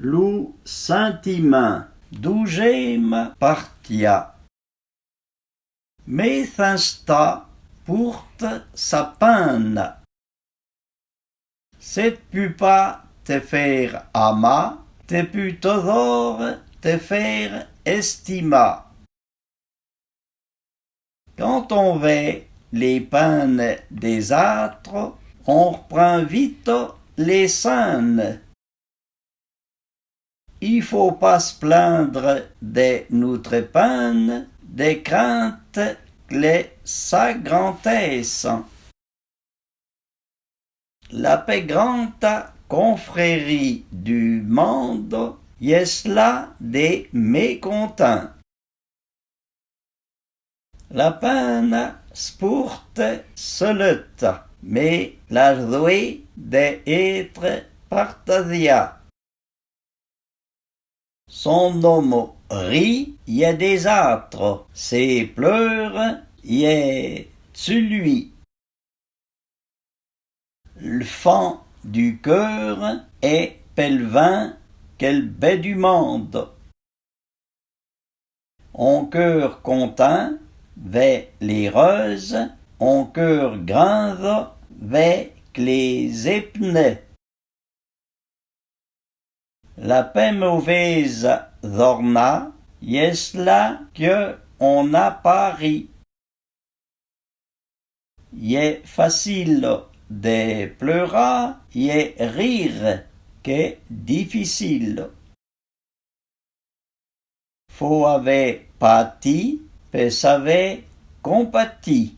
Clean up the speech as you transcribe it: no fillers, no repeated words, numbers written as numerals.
Lou Saint-Imain, 12e partia. Methinsta porte sa peine. C'est pu pas te faire ama, te pu toujours te faire estima. Quand on veut les peines des âtres, on reprend vite les scènes. Il faut pas se plaindre de notre peine, des craintes les s'agrandissent. La plus grande confrérie du monde est là des mécontents. La peine sporte seule, mais la joie d'être partagée. Son nom rit, y a des âtres, ses pleurs, y est celui. Le fond du cœur est pelvin, quel baie du monde. En cœur content, vers les roses, en cœur grave, vers les épines. La paix mauvaise d'orna, est là que on a pari. Y est facile de pleurer, y est rire que difficile. Faut avoir pâti, peut savoir compati.